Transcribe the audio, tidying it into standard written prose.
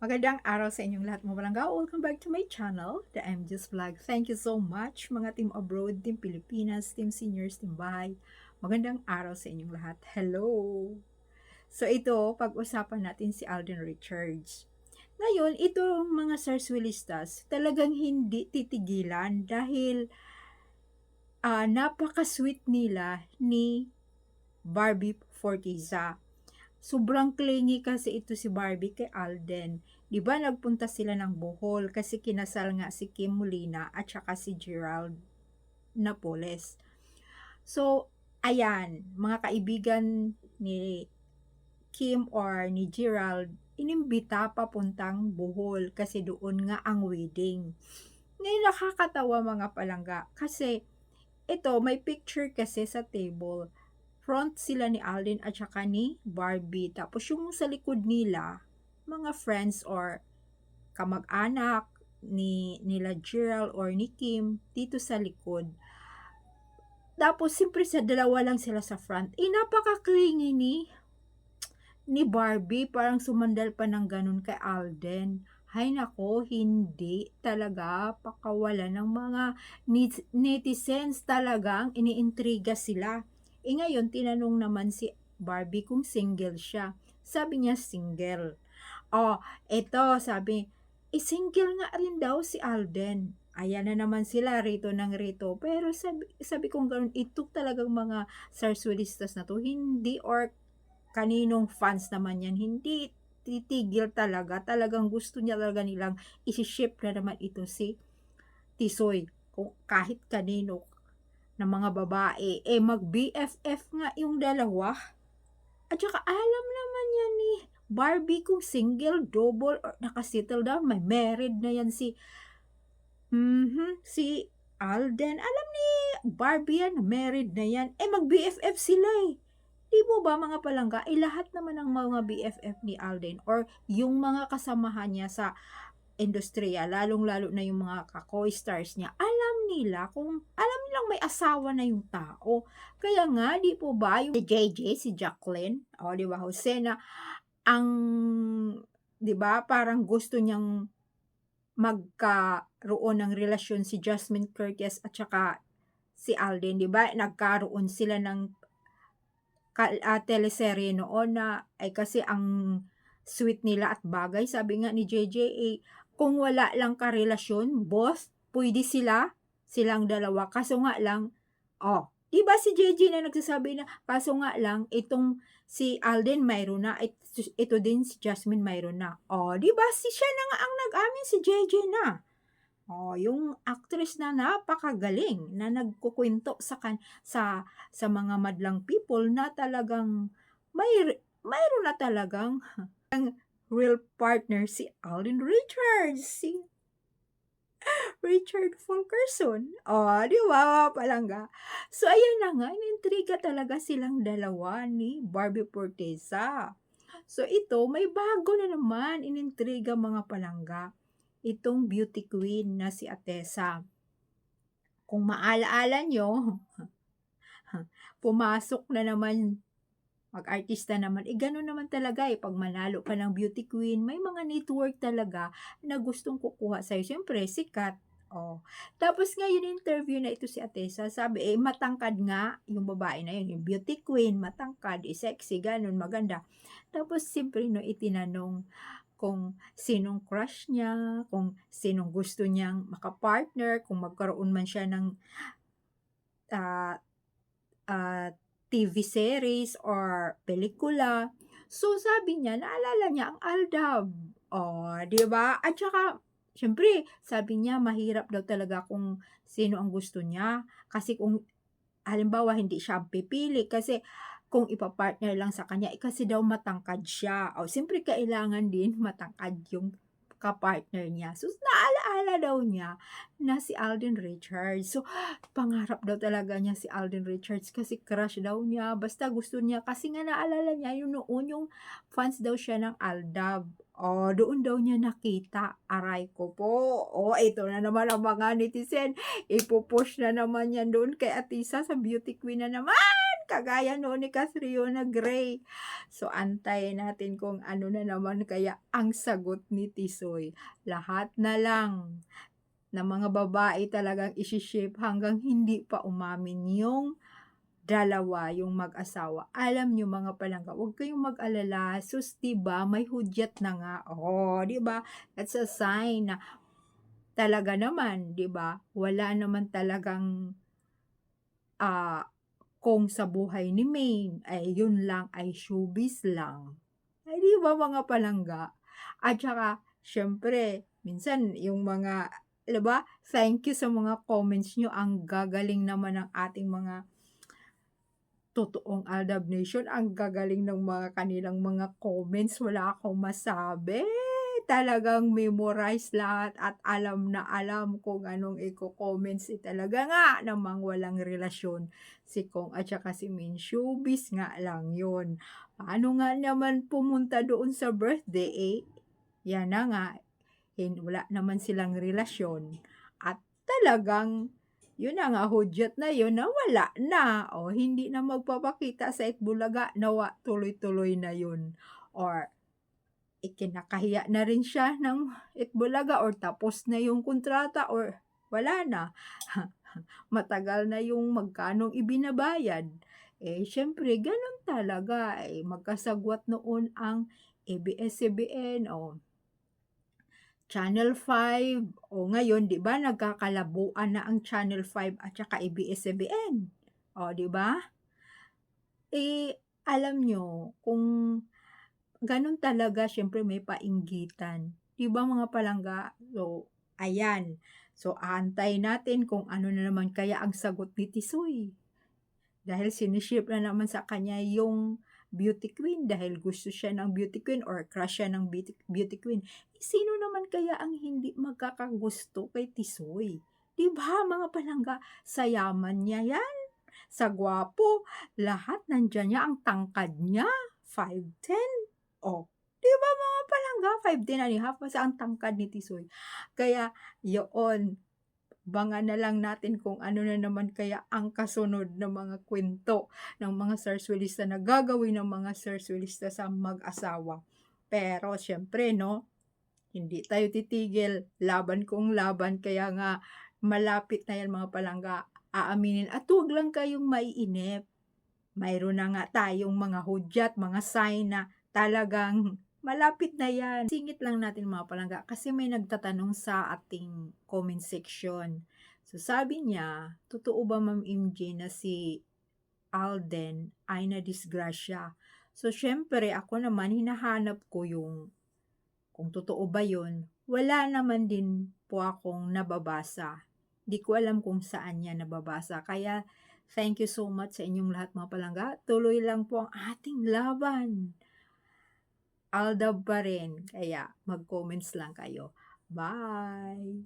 Magandang araw sa inyong lahat mga palangga. Welcome back to my channel, The MJ's Vlog. Thank you so much mga team abroad, team Pilipinas, team seniors, team bahay. Magandang araw sa inyong lahat. Hello! So ito, pag-usapan natin si Alden Richards. Ngayon, itong mga sarsuelistas talagang hindi titigilan dahil napaka-sweet nila ni Barbie Forteza. Sobrang clingy kasi ito si Barbie kay Alden. 'Di ba nagpunta sila ng Bohol kasi kinasal nga si Kim Molina at saka si Gerald Napoles. So, ayan, mga kaibigan ni Kim or ni Gerald, inimbita papuntang Bohol kasi doon nga ang wedding. Ngayon nakakatawa mga palangga kasi ito may picture kasi sa table. Front sila ni Alden at saka ni Barbie. Tapos yung sa likod nila, mga friends or kamag-anak nila Gerald or ni Kim dito sa likod. Tapos siyempre sa dalawa lang sila sa front. Napaka-clingy ni Barbie, parang sumandal pa ng ganun kay Alden. Hay nako, hindi talaga pakawala ng mga netizens, talagang iniintriga sila. Ngayon, tinanong naman si Barbie kung single siya. Sabi niya single. Oh, eto, sabi, single nga rin daw si Alden. Ayan na naman sila, rito ng rito. Pero sabi kong ganun, ito talagang mga sarsuelistas na to, hindi or kaninong fans naman yan, hindi titigil talaga. Talagang gusto niya talaga nilang isi-ship na naman ito si Tisoy. Kung kahit kanino ng mga babae, mag-BFF nga yung dalawa. At saka alam naman yan ni Barbie kung single, double, or nakasettle down. May married na yan si Alden. Alam ni Barbie yan, married na yan. Mag-BFF sila eh. Di mo ba mga palangga, lahat naman ng mga BFF ni Alden or yung mga kasamahan niya sa industriya, lalong-lalo na yung mga ka-co-stars niya, alam nilang may asawa na yung tao. Kaya nga, di po ba, yung si JJ, si Jacqueline, o di ba, Jose na, ang, di ba, parang gusto niyang magkaroon ng relasyon si Jasmine Curtis at saka si Alden, di ba? Nagkaroon sila ng teleserye noon na ay kasi ang sweet nila at bagay. Sabi nga ni JJ, kung wala lang karelasyon, boss, pwede silang dalawa. Kaso nga lang, di ba si JJ na nagsasabi na, kaso nga lang, itong si Alden mayroon na, ito din si Jasmine mayroon na. Di ba siya na nga ang nag-amin, si JJ na. Yung actress na napakagaling na nagkukwento sa mga madlang people na talagang mayroon na talagang real partner si Alden Richards, si Richard Fulkerson. Di ba, palangga? So, ayan na nga, inintriga talaga silang dalawa ni Barbie Forteza. So, ito, may bago na naman, inintriga mga palangga. Itong beauty queen na si Atessa. Kung maalaala nyo, pumasok na naman, mag-artista naman, gano'n naman talaga pag manalo ka ng beauty queen, may mga network talaga na gustong kukuha sa'yo. Siyempre, sikat. Tapos ngayon interview na ito si Atessa, sabi, matangkad nga yung babae na yun, yung beauty queen, matangkad, sexy, ganun, maganda. Tapos siyempre, itinanong kung sinong crush niya, kung sinong gusto niyang makapartner, kung magkaroon man siya ng uh, TV series or pelikula. So, sabi niya, naalala niya ang Aldab. Di ba? At saka, syempre, sabi niya, mahirap daw talaga kung sino ang gusto niya. Kasi kung, halimbawa, hindi siya pipili. Kasi, kung ipapartner lang sa kanya, kasi daw matangkad siya. Siyempre, kailangan din matangkad yung kapartner niya. So, naalaala daw niya na si Alden Richards. So, pangarap daw talaga niya si Alden Richards kasi crush daw niya. Basta gusto niya kasi nga naalala niya yung noon yung fans daw siya ng Aldab. Doon daw niya nakita. Aray ko po. Ito na naman ang mga netizen. Ipupush na naman yan doon kay Atisa sa beauty queen na naman. kagaya noon ni Catriona Gray. So, antayin natin kung ano na naman kaya ang sagot ni Tisoy. Lahat na lang na mga babae talagang isi-ship hanggang hindi pa umamin yung dalawa, yung mag-asawa. Alam niyo mga palangga, huwag kayong mag-alala, sus 'di ba may hudyat na nga. Oh, 'di ba? That's a sign na talaga naman, 'di ba? Wala naman talagang ah, kung sa buhay ni Maine ay yun lang ay showbiz lang. Ay 'di ba mga palangga? At saka siyempre minsan yung mga 'di ba, thank you sa mga comments niyo, ang gagaling naman ng ating mga totoong Aldab Nation, ang gagaling ng mga kanilang mga comments, wala akong masabi. Talagang memorize lahat at alam na alam kung anong iko-comments, talaga nga namang walang relasyon si Kong at saka si Min, showbiz nga lang yun. Paano nga naman pumunta doon sa birthday, yan na nga, wala naman silang relasyon at talagang yun na nga, hudyat na yun na wala na, o hindi na magpapakita sa Itbulaga, nawa tuloy-tuloy na yun or ikinakahiya na rin siya ng Itbulaga or tapos na yung kontrata or wala na. Matagal na yung magkanong ibinabayad. Siyempre gano'n talaga, magkasagwat noon ang ABS-CBN o Channel 5 o ngayon 'di ba nagkakalabuan na ang Channel 5 at saka ABS-CBN, o 'di ba? Alam nyo kung gano'n talaga siyempre may painggitan, 'di ba mga palangga? So, ayan. So, aantayin natin kung ano na naman kaya ang sagot ni Tisoy. Dahil siniship na naman sa kanya yung beauty queen dahil gusto siya ng beauty queen or crush siya ng beauty queen. Sino naman kaya ang hindi magkakagusto kay Tisoy? 'Di ba mga palangga, sa yaman niya yan, sa gwapo, lahat nandiyan niya, ang tangkad niya, 5'10". Oh, 'di ba mga palangga, 5'10 and a half basta ang tangkad ni Tisoy. Kaya yoon, abangan na lang natin kung ano na naman kaya ang kasunod na mga kwento ng mga sarswelista na gagawin ng mga sarswelista sa mag-asawa. Pero siyempre 'no, hindi tayo titigil, laban kung laban, kaya nga malapit na 'yan mga palangga, aaminin at huwag lang kayong maiinip. Mayroon na nga tayong mga hudyat, mga sign na talagang malapit na 'yan. Singit lang natin mga palangga kasi may nagtatanong sa ating comment section. So sabi niya, totoo ba Ma'am MJ na si Alden ay nadisgrasya? So siyempre ako naman hinahanap ko yung kung totoo ba yun. Wala naman din po akong nababasa. Di ko alam kung saan niya nababasa. Kaya thank you so much sa inyong lahat mga palangga. Tuloy lang po ang ating laban. Aldab pa rin. Kaya mag-comments lang kayo. Bye!